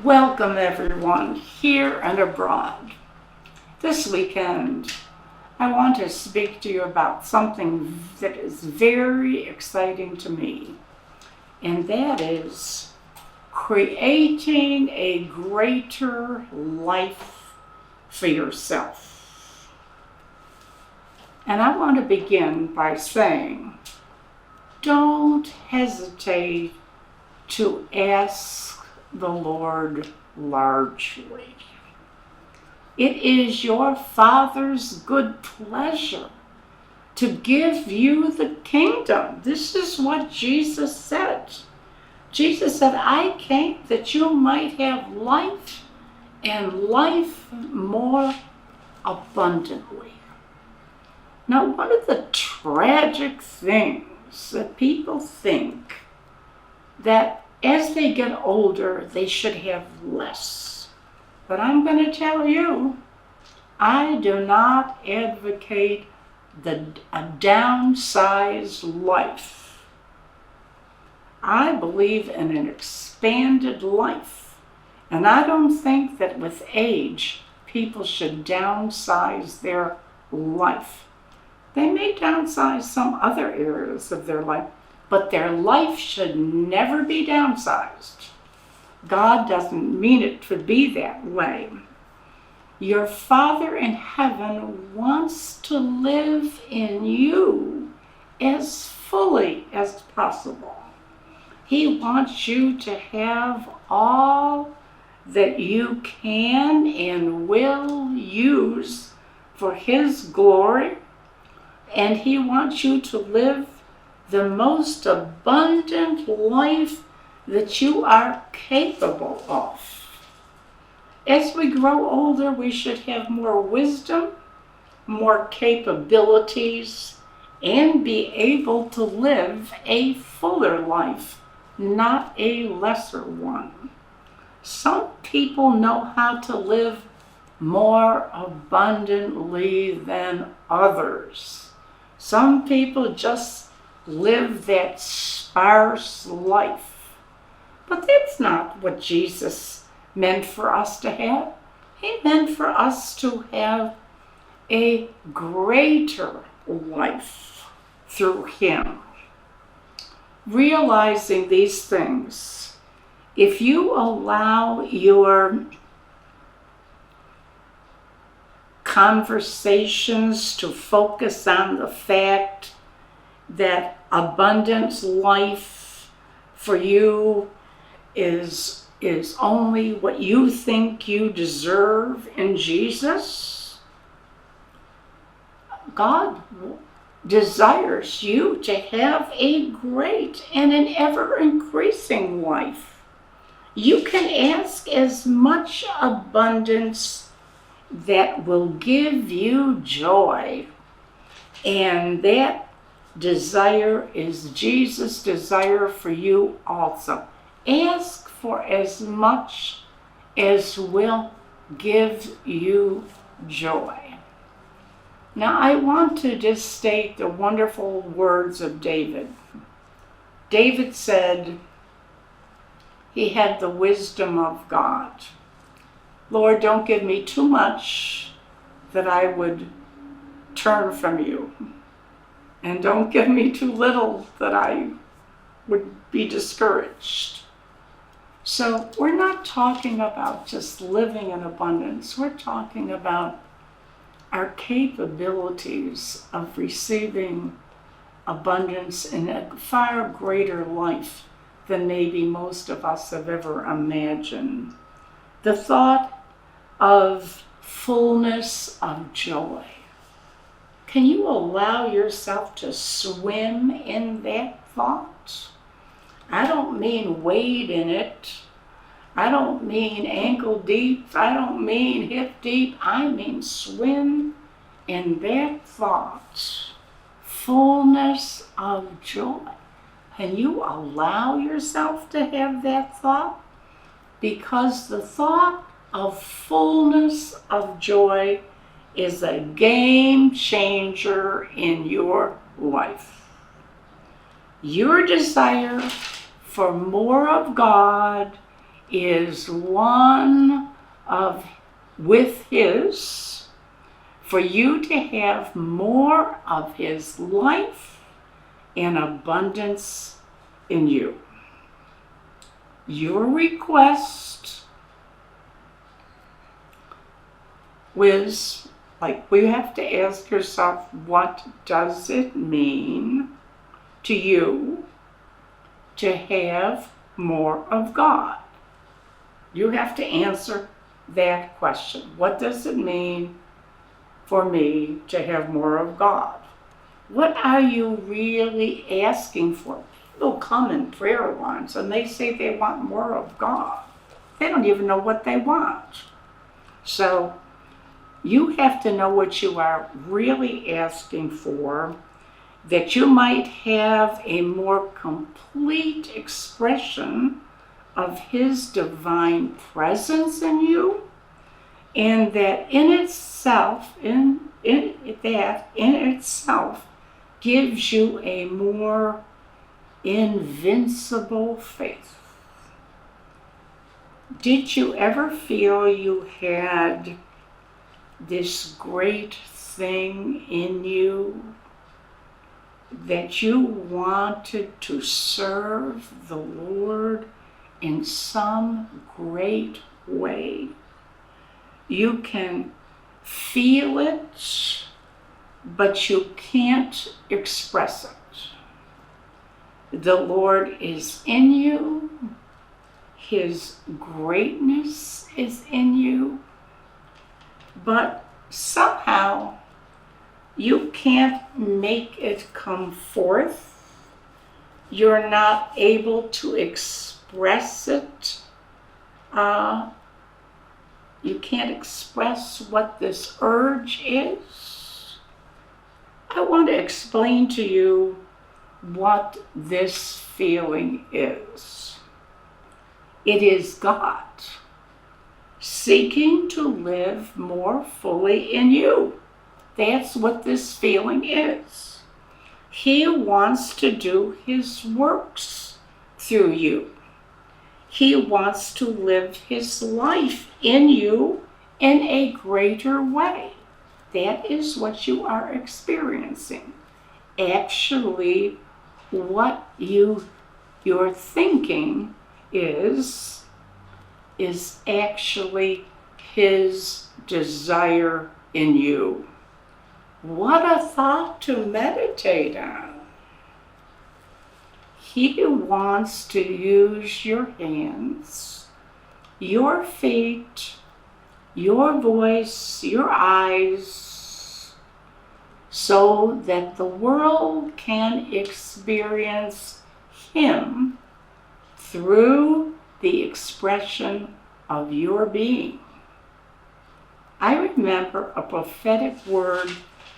Welcome everyone here and abroad. This weekend, I want to speak to you about something that is very exciting to me, and that is creating a greater life for yourself. And I want to begin by saying, don't hesitate to ask the Lord largely. It is your Father's good pleasure to give you the kingdom. This is what Jesus said. Jesus said, I came that you might have life and life more abundantly. Now, one of the tragic things that people think that as they get older, they should have less. But I'm going to tell you, I do not advocate a downsized life. I believe in an expanded life. And I don't think that with age, people should downsize their life. They may downsize some other areas of their life, but their life should never be downsized. God doesn't mean it to be that way. Your Father in heaven wants to live in you as fully as possible. He wants you to have all that you can and will use for His glory, and He wants you to live the most abundant life that you are capable of. As we grow older, we should have more wisdom, more capabilities, and be able to live a fuller life, not a lesser one. Some people know how to live more abundantly than others. Some people just live that sparse life. But that's not what Jesus meant for us to have. He meant for us to have a greater life through Him. Realizing these things, if you allow your conversations to focus on the fact that abundance life for you is only what you think you deserve in Jesus, God desires you to have a great and an ever-increasing life. You can ask as much abundance that will give you joy, and that desire is Jesus' desire for you also. Ask for as much as will give you joy. Now, I want to just state the wonderful words of David. David said he had the wisdom of God. Lord, don't give me too much that I would turn from you. And don't give me too little that I would be discouraged. So we're not talking about just living in abundance. We're talking about our capabilities of receiving abundance in a far greater life than maybe most of us have ever imagined. The thought of fullness of joy. Can you allow yourself to swim in that thought? I don't mean wade in it. I don't mean ankle deep. I don't mean hip deep. I mean swim in that thought. Fullness of joy. Can you allow yourself to have that thought? Because the thought of fullness of joy is a game changer in your life. Your desire for more of God is one of with His, for you to have more of His life and abundance in you. Your request was, like, we have to ask yourself, what does it mean to you to have more of God? You have to answer that question. What does it mean for me to have more of God? What are you really asking for? People come in prayer lines and they say they want more of God. They don't even know what they want. So you have to know what you are really asking for, that you might have a more complete expression of His divine presence in you, and that in itself gives you a more invincible faith. Did you ever feel you had this great thing in you that you wanted to serve the Lord in some great way? You can feel it, but you can't express it. The Lord is in you. His greatness is in you. But somehow you can't make it come forth. You're not able to express it. You can't express what this urge is. I want to explain to you what this feeling is. It is God seeking to live more fully in you. That's what this feeling is. He wants to do His works through you. He wants to live His life in you in a greater way. That is what you are experiencing. Actually, what you're thinking is actually His desire in you. What a thought to meditate on. He wants to use your hands, your feet, your voice, your eyes, so that the world can experience Him through the expression of your being. I remember a prophetic word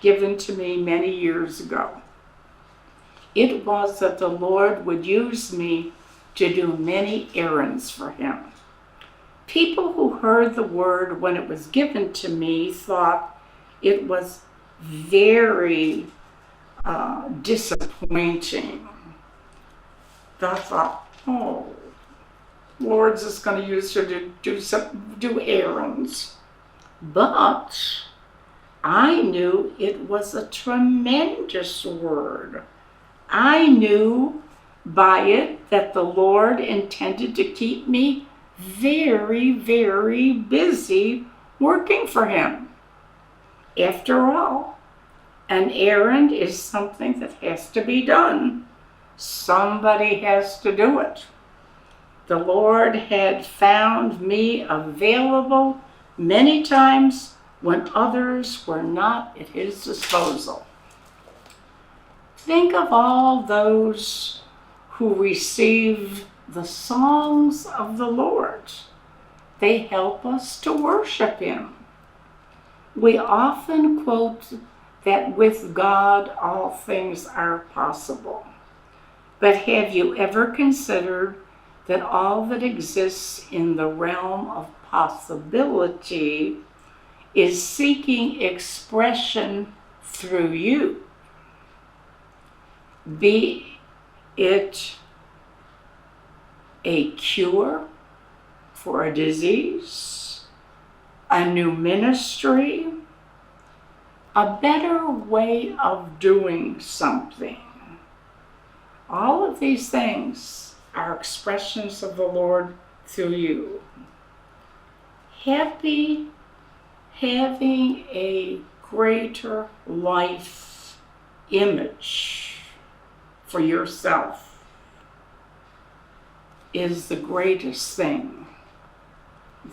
given to me many years ago. It was that the Lord would use me to do many errands for Him. People who heard the word when it was given to me thought it was very disappointing. They thought, oh, Lord's just going to use her to do errands. But I knew it was a tremendous word. I knew by it that the Lord intended to keep me very, very busy working for Him. After all, an errand is something that has to be done. Somebody has to do it. The Lord had found me available many times when others were not at His disposal. Think of all those who receive the songs of the Lord. They help us to worship Him. We often quote that with God all things are possible. But have you ever considered that all that exists in the realm of possibility is seeking expression through you? Be it a cure, for a disease, a new ministry, a better way of doing something. All of these things are expressions of the Lord through you. Having a greater life image for yourself is the greatest thing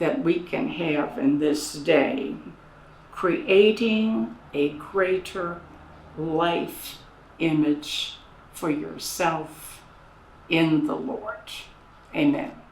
that we can have in this day. Creating a greater life image for yourself in the Lord. Amen.